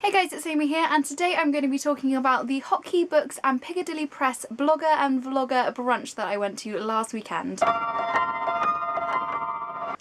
Hey guys, it's Amy here, and today I'm going to be talking about the Hotkey Books and Piccadilly Press blogger and vlogger brunch that I went to last weekend.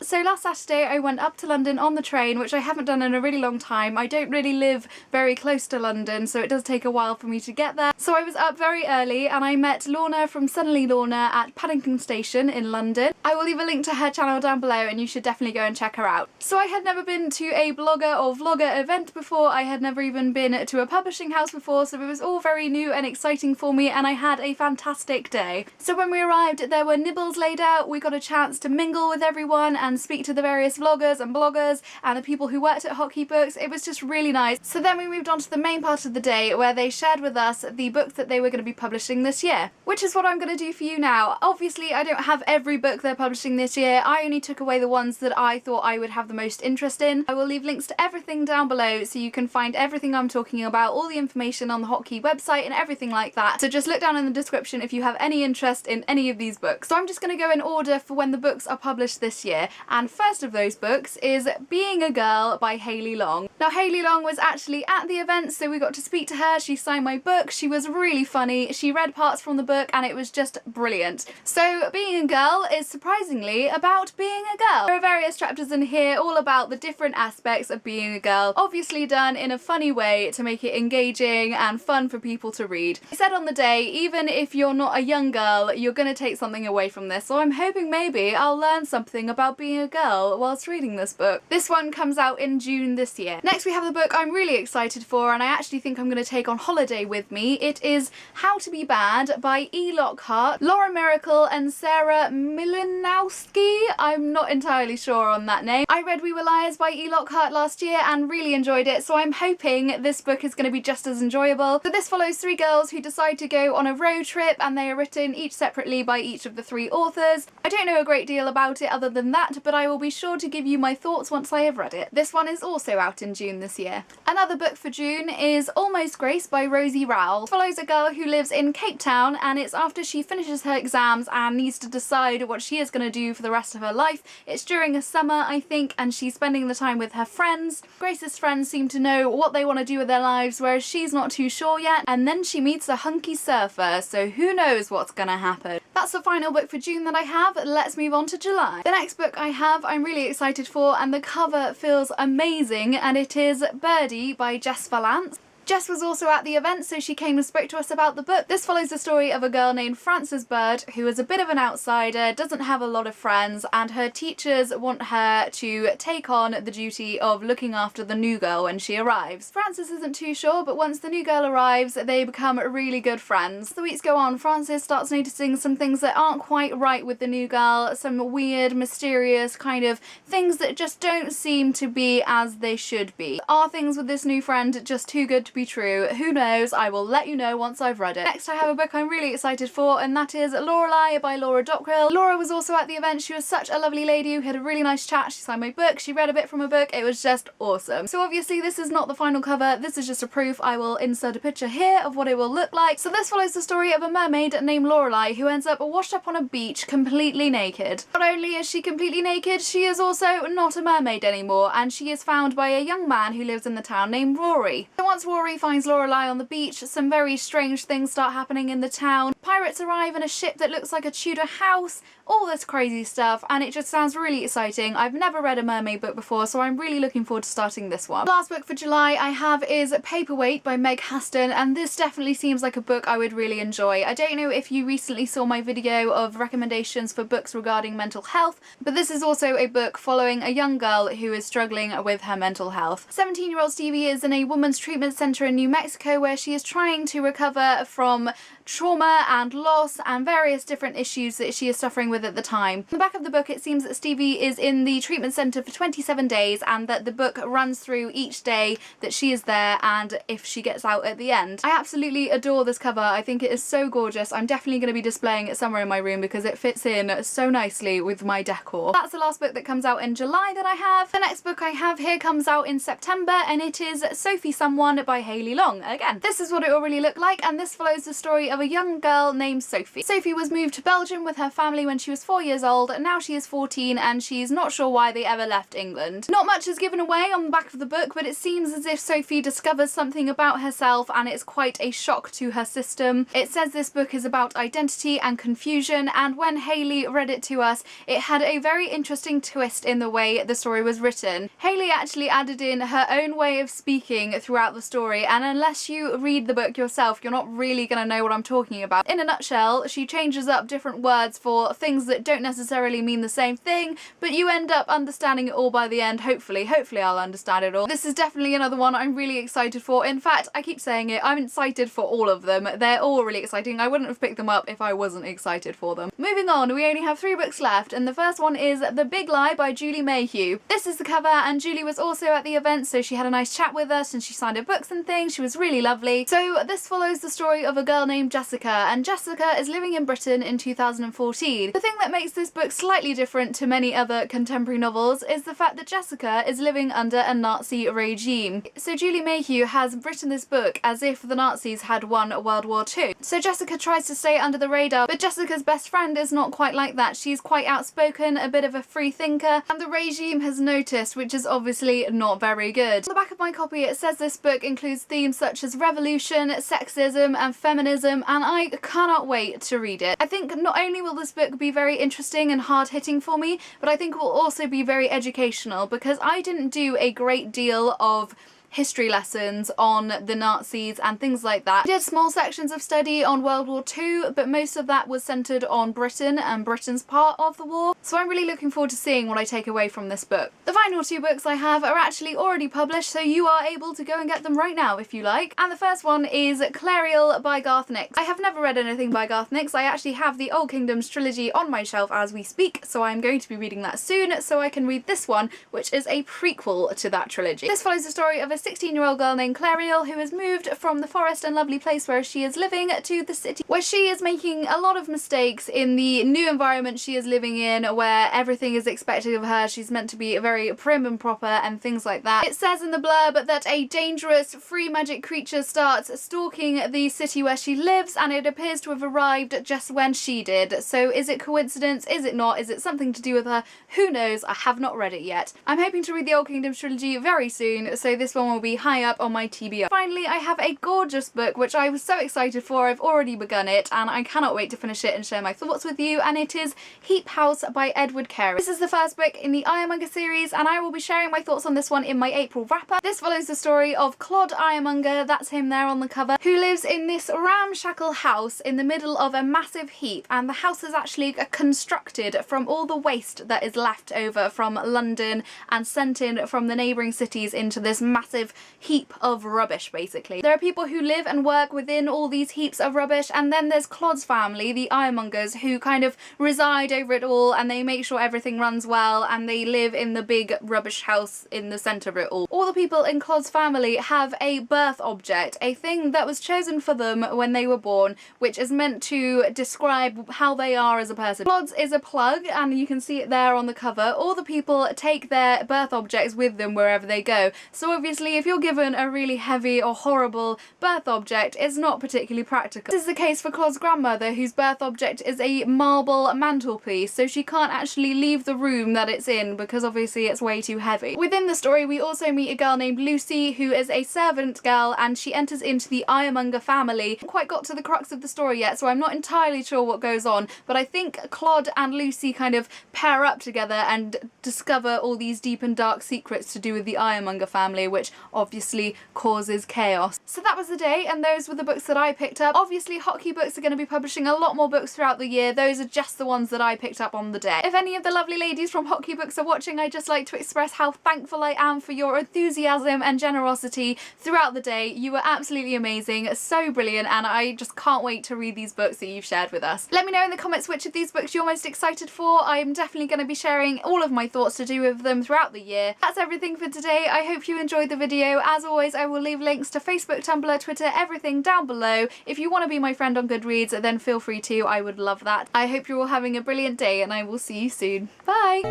So last Saturday I went up to London on the train, which I haven't done in a really long time. I don't really live very close to London, so it does take a while for me to get there. So I was up very early and I met Lorna from Suddenly Lorna at Paddington Station in London. I will leave a link to her channel down below and you should definitely go and check her out. So I had never been to a blogger or vlogger event before. I had never even been to a publishing house before, so it was all very new and exciting for me, and I had a fantastic day. So when we arrived, there were nibbles laid out. We got a chance to mingle with everyone and speak to the various vloggers and bloggers and the people who worked at Hotkey Books. It was just really nice. So then we moved on to the main part of the day where they shared with us the books that they were going to be publishing this year, which is what I'm going to do for you now. Obviously I don't have every book they're publishing this year. I only took away the ones that I thought I would have the most interest in. I will leave links to everything down below so you can find everything I'm talking about, all the information on the Hotkey website and everything like that. So just look down in the description if you have any interest in any of these books. So I'm just going to go in order for when the books are published this year, and first of those books is Being a Girl by Hayley Long. Now Hayley Long was actually at the event, so we got to speak to her. She signed my book. She was really funny. She read parts from the book and it was just brilliant. So Being a Girl is surprisingly about being a girl. There are various chapters in here all about the different aspects of being a girl, obviously done in a funny way to make it engaging and fun for people to read. I said on the day, even if you're not a young girl, you're going to take something away from this, so I'm hoping maybe I'll learn something about being a girl whilst reading this book. This one comes out in June this year. Next we have the book I'm really excited for and I actually think I'm going to take on holiday with me. It is How to Be Bad by E. Lockhart, Laura Myracle and Sarah Mlynowski. I'm not entirely sure on that name. I read We Were Liars by E. Lockhart last year and really enjoyed it, so I'm hoping this book is going to be just as enjoyable. So this follows three girls who decide to go on a road trip and they are written each separately by each of the three authors. I don't know a great deal about it other than that, but I will be sure to give you my thoughts once I have read it. This one is also out in June this year. Another book for June is Almost Grace by Rosie Rowell. It follows a girl who lives in Cape Town and it's after she finishes her exams and needs to decide what she is going to do for the rest of her life. It's during a summer, I think, and she's spending the time with her friends. Grace's friends seem to know what they want to do with their lives, whereas she's not too sure yet, and then she meets a hunky surfer, so who knows what's gonna happen. That's the final book for June that I have. Let's move on to July. The next book I have I'm really excited for, and the cover feels amazing, and it is Birdy by Jess Vallance. Jess was also at the event, so she came and spoke to us about the book. This follows the story of a girl named Frances Bird who is a bit of an outsider, doesn't have a lot of friends, and her teachers want her to take on the duty of looking after the new girl when she arrives. Frances isn't too sure, but once the new girl arrives, they become really good friends. As the weeks go on, Frances starts noticing some things that aren't quite right with the new girl, some weird, mysterious kind of things that just don't seem to be as they should be. Are things with this new friend just too good to be true? Who knows? I will let you know once I've read it. Next I have a book I'm really excited for, and that is Lorali by Laura Dockrill. Laura was also at the event. She was such a lovely lady who had a really nice chat. She signed my book, she read a bit from a book. It was just awesome. So obviously this is not the final cover, this is just a proof. I will insert a picture here of what it will look like. So this follows the story of a mermaid named Lorali who ends up washed up on a beach completely naked. Not only is she completely naked, she is also not a mermaid anymore, and she is found by a young man who lives in the town named Rory. So once Rory finds Lorelai on the beach, some very strange things start happening in the town. Pirates arrive in a ship that looks like a Tudor house, all this crazy stuff, and it just sounds really exciting. I've never read a mermaid book before, so I'm really looking forward to starting this one. The last book for July I have is Paperweight by Meg Haston, and this definitely seems like a book I would really enjoy. I don't know if you recently saw my video of recommendations for books regarding mental health, but this is also a book following a young girl who is struggling with her mental health. 17-year-old Stevie is in a women's treatment centre in New Mexico where she is trying to recover from trauma and loss and various different issues that she is suffering with at the time. In the back of the book it seems that Stevie is in the treatment centre for 27 days and that the book runs through each day that she is there and if she gets out at the end. I absolutely adore this cover. I think it is so gorgeous. I'm definitely going to be displaying it somewhere in my room because it fits in so nicely with my decor. That's the last book that comes out in July that I have. The next book I have here comes out in September and it is Sophie Someone by Hayley Long again. This is what it will really look like, and this follows the story of a young girl named Sophie. Sophie was moved to Belgium with her family when she was 4 years old, and now she is 14 and she's not sure why they ever left England. Not much is given away on the back of the book, but it seems as if Sophie discovers something about herself and it's quite a shock to her system. It says this book is about identity and confusion, and when Hayley read it to us, it had a very interesting twist in the way the story was written. Hayley actually added in her own way of speaking throughout the story, and unless you read the book yourself, you're not really going to know what I'm talking about. In a nutshell, she changes up different words for things that don't necessarily mean the same thing, but you end up understanding it all by the end, hopefully. Hopefully I'll understand it all. This is definitely another one I'm really excited for. In fact, I keep saying it, I'm excited for all of them. They're all really exciting. I wouldn't have picked them up if I wasn't excited for them. Moving on, we only have 3 books left, and the first one is The Big Lie by Julie Mayhew. This is the cover, and Julie was also at the event, so she had a nice chat with us and she signed her books and things. She was really lovely. So this follows the story of a girl named Jessica, and Jessica is living in Britain in 2014. The thing that makes this book slightly different to many other contemporary novels is the fact that Jessica is living under a Nazi regime. So Julie Mayhew has written this book as if the Nazis had won World War II. So Jessica tries to stay under the radar, but Jessica's best friend is not quite like that. She's quite outspoken, a bit of a free thinker, and the regime has noticed, which is obviously not very good. On the back of my copy it says this book includes themes such as revolution, sexism and feminism, and I cannot wait to read it. I think not only will this book be very interesting and hard-hitting for me, but I think it will also be very educational, because I didn't do a great deal of history lessons on the Nazis and things like that. I did small sections of study on World War II, but most of that was centred on Britain and Britain's part of the war, so I'm really looking forward to seeing what I take away from this book. The final 2 books I have are actually already published, so you are able to go and get them right now if you like. And the first one is Clariel by Garth Nix. I have never read anything by Garth Nix. I actually have the Old Kingdoms trilogy on my shelf as we speak, so I'm going to be reading that soon so I can read this one, which is a prequel to that trilogy. This follows the story of a 16-year-old girl named Clariel who has moved from the forest and lovely place where she is living to the city, where she is making a lot of mistakes in the new environment she is living in, where everything is expected of her. She's meant to be very prim and proper and things like that. It says in the blurb that a dangerous free magic creature starts stalking the city where she lives, and it appears to have arrived just when she did. So is it coincidence? Is it not? Is it something to do with her? Who knows? I have not read it yet. I'm hoping to read the Old Kingdoms trilogy very soon, so this one will be high up on my TBR. Finally, I have a gorgeous book which I was so excited for. I've already begun it and I cannot wait to finish it and share my thoughts with you, and it is Heap House by Edward Carey. This is the first book in the Iremonger series, and I will be sharing my thoughts on this one in my April wrap-up. This follows the story of Claude Iremonger, that's him there on the cover, who lives in this ramshackle house in the middle of a massive heap, and the house is actually constructed from all the waste that is left over from London and sent in from the neighbouring cities into this massive heap of rubbish, basically. There are people who live and work within all these heaps of rubbish, and then there's Claude's family, the Iremongers, who kind of reside over it all, and they make sure everything runs well, and they live in the big rubbish house in the centre of it all. All the people in Claude's family have a birth object, a thing that was chosen for them when they were born, which is meant to describe how they are as a person. Claude's is a plug, and you can see it there on the cover. All the people take their birth objects with them wherever they go, so obviously if you're given a really heavy or horrible birth object, it's not particularly practical. This is the case for Claude's grandmother, whose birth object is a marble mantelpiece, so she can't actually leave the room that it's in because obviously it's way too heavy. Within the story we also meet a girl named Lucy, who is a servant girl, and she enters into the Iremonger family. I haven't quite got to the crux of the story yet, so I'm not entirely sure what goes on, but I think Claude and Lucy kind of pair up together and discover all these deep and dark secrets to do with the Iremonger family, which obviously causes chaos. So that was the day, and those were the books that I picked up. Obviously Hotkey Books are going to be publishing a lot more books throughout the year. Those are just the ones that I picked up on the day. If any of the lovely ladies from Hotkey Books are watching, I'd just like to express how thankful I am for your enthusiasm and generosity throughout the day. You were absolutely amazing, so brilliant, and I just can't wait to read these books that you've shared with us. Let me know in the comments which of these books you're most excited for. I'm definitely going to be sharing all of my thoughts to do with them throughout the year. That's everything for today. I hope you enjoyed the video. As always, I will leave links to Facebook, Tumblr, Twitter, everything down below. If you want to be my friend on Goodreads, then feel free to. I would love that. I hope you're all having a brilliant day, and I will see you soon. Bye!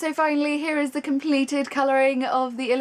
so finally here is the completed colouring of the illustration